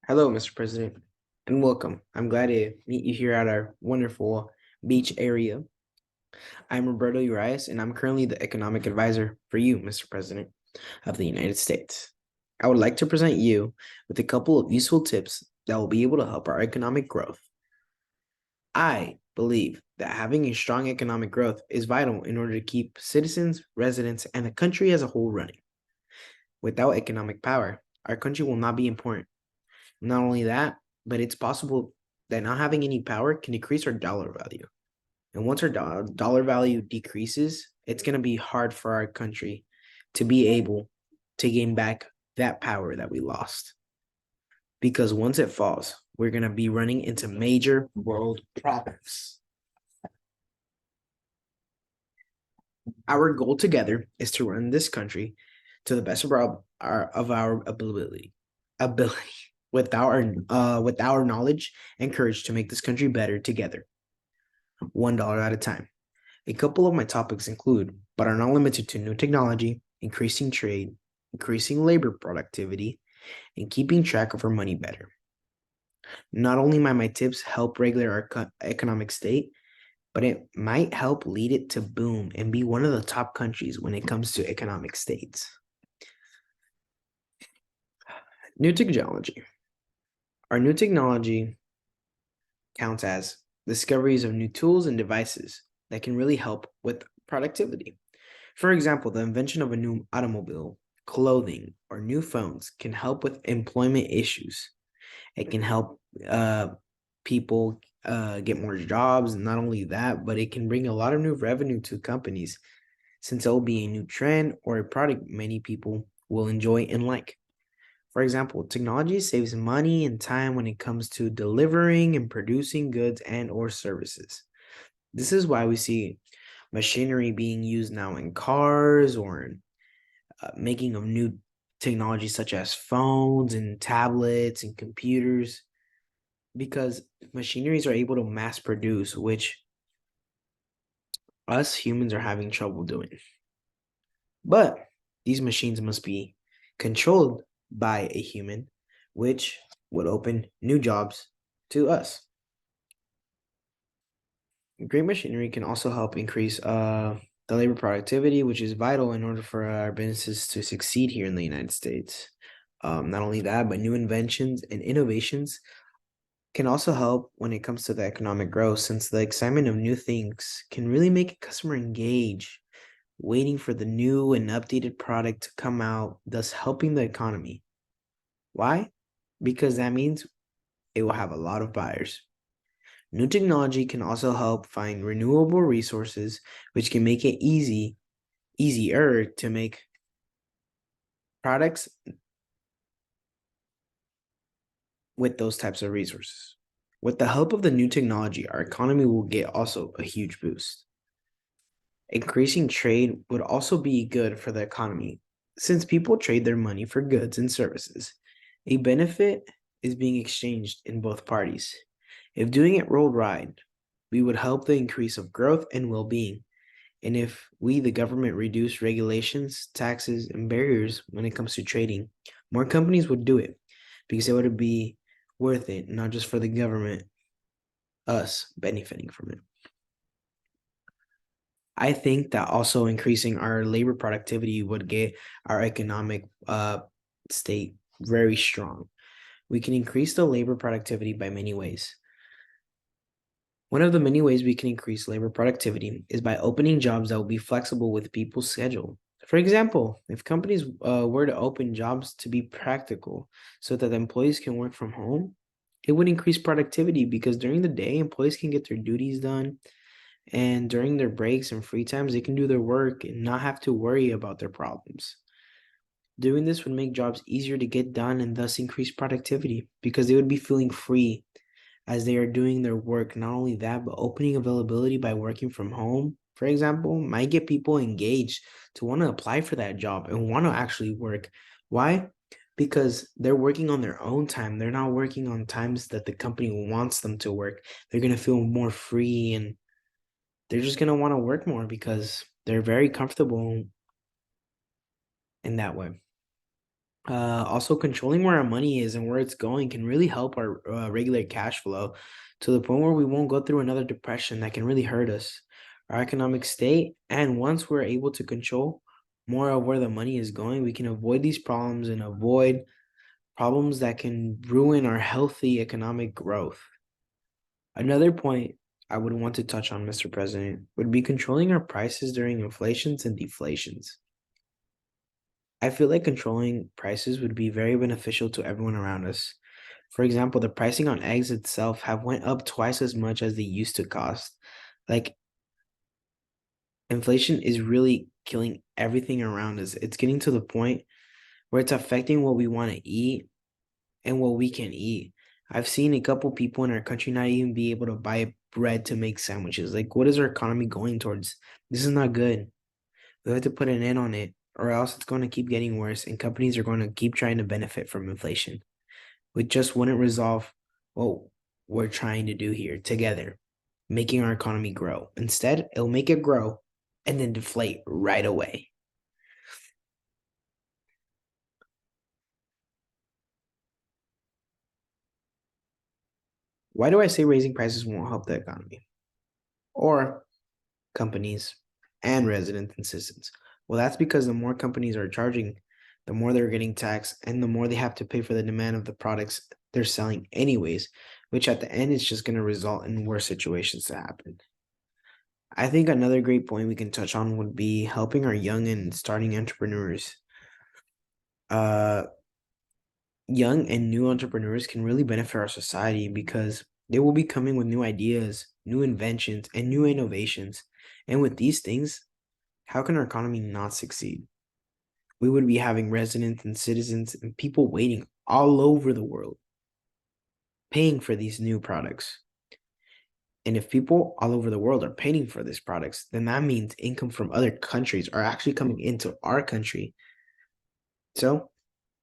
Hello, Mr. President, and welcome. I'm glad to meet you here at our wonderful beach area. I'm Roberto Urias, and I'm currently the economic advisor for you, Mr. President of the United States. I would like to present you with a couple of useful tips that will be able to help our economic growth. I believe that having a strong economic growth is vital in order to keep citizens, residents, and the country as a whole running. Without economic power, our country will not be important. Not only that, but it's possible that not having any power can decrease our dollar value. And once our dollar value decreases, it's going to be hard for our country to be able to gain back that power that we lost. Because once it falls, we're going to be running into major world problems. Our goal together is to run this country to the best of our ability with our knowledge and courage to make this country better together, $1 at a time. A couple of my topics include, but are not limited to, new technology, increasing trade, increasing labor productivity, and keeping track of our money better. Not only might my tips help regulate our economic state, but it might help lead it to boom and be one of the top countries when it comes to economic states. New technology. Our new technology counts as discoveries of new tools and devices that can really help with productivity. For example, the invention of a new automobile, clothing, or new phones can help with employment issues. It can help people get more jobs. And not only that, but it can bring a lot of new revenue to companies since it will be a new trend or a product many people will enjoy and like. For example, technology saves money and time when it comes to delivering and producing goods and or services. This is why we see machinery being used now in cars or in making of new technology such as phones and tablets and computers, because machineries are able to mass produce, which us humans are having trouble doing. But these machines must be controlled by a human, which would open new jobs to us. Great machinery can also help increase the labor productivity, which is vital in order for our businesses to succeed here in the United States. Not only that, but new inventions and innovations can also help when it comes to the economic growth, since the excitement of new things can really make a customer engage, waiting for the new and updated product to come out, thus helping the economy. Why? Because that means it will have a lot of buyers. New technology can also help find renewable resources, which can make it easier to make products with those types of resources. With the help of the new technology, our economy will get also a huge boost. Increasing trade would also be good for the economy, since people trade their money for goods and services. A benefit is being exchanged in both parties. If doing it worldwide, we would help the increase of growth and well-being. And if we, the government, reduce regulations, taxes, and barriers when it comes to trading, more companies would do it because it would be worth it, not just for the government, us benefiting from it. I think that also increasing our labor productivity would get our economic state very strong. We can increase the labor productivity by many ways. One of the many ways we can increase labor productivity is by opening jobs that will be flexible with people's schedule. For example, if companies were to open jobs to be practical so that the employees can work from home, it would increase productivity because during the day, employees can get their duties done, and during their breaks and free times, they can do their work and not have to worry about their problems. Doing this would make jobs easier to get done and thus increase productivity because they would be feeling free as they are doing their work. Not only that, but opening availability by working from home, for example, might get people engaged to want to apply for that job and want to actually work. Why? Because they're working on their own time. They're not working on times that the company wants them to work. They're going to feel more free and they're just going to want to work more because they're very comfortable in that way. Also, controlling where our money is and where it's going can really help our regular cash flow to the point where we won't go through another depression that can really hurt us, our economic state. And once we're able to control more of where the money is going, we can avoid these problems and avoid problems that can ruin our healthy economic growth. Another point I would want to touch on, Mr. President, would be controlling our prices during inflations and deflations. I feel like controlling prices would be very beneficial to everyone around us. For example, the pricing on eggs itself have went up twice as much as they used to cost. Like inflation is really killing everything around us. It's getting to the point where it's affecting what we want to eat and what we can eat. I've seen a couple people in our country not even be able to buy bread to make sandwiches. Like, what is our economy going towards? This is not good. We have to put an end on it, or else it's going to keep getting worse, and companies are going to keep trying to benefit from inflation. We just wouldn't resolve what we're trying to do here together, making our economy grow. Instead, it'll make it grow and then deflate right away. Why do I say raising prices won't help the economy or companies and residents and citizens? Well, that's because the more companies are charging, the more they're getting taxed, and the more they have to pay for the demand of the products they're selling, anyways, which at the end is just going to result in worse situations to happen. I think another great point we can touch on would be helping our young and starting entrepreneurs. Uh, Young and new entrepreneurs can really benefit our society because they will be coming with new ideas, new inventions, and new innovations. And with these things, how can our economy not succeed? We would be having residents and citizens and people waiting all over the world paying for these new products. And if people all over the world are paying for these products, then that means income from other countries are actually coming into our country. So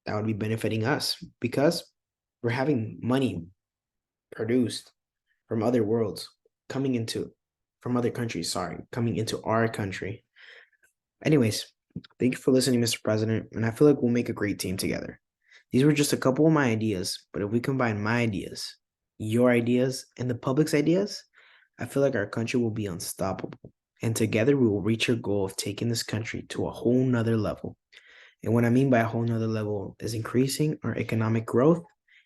that would be benefiting us because we're having money produced from other worlds coming into from other countries, sorry, coming into our country. Anyways, thank you for listening, Mr. President, and I feel like we'll make a great team together. These were just a couple of my ideas, but if we combine my ideas, your ideas, and the public's ideas, I feel like our country will be unstoppable. And together we will reach our goal of taking this country to a whole nother level. And what I mean by a whole nother level is increasing our economic growth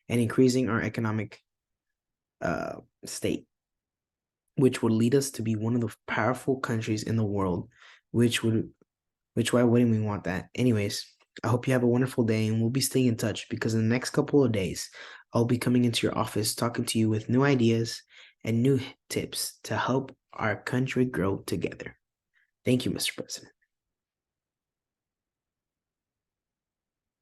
and increasing our economic state, which would lead us to be one of the powerful countries in the world, which would which why wouldn't we want that? Anyways, I hope you have a wonderful day and we'll be staying in touch because in the next couple of days, I'll be coming into your office talking to you with new ideas and new tips to help our country grow together. Thank you, Mr. President.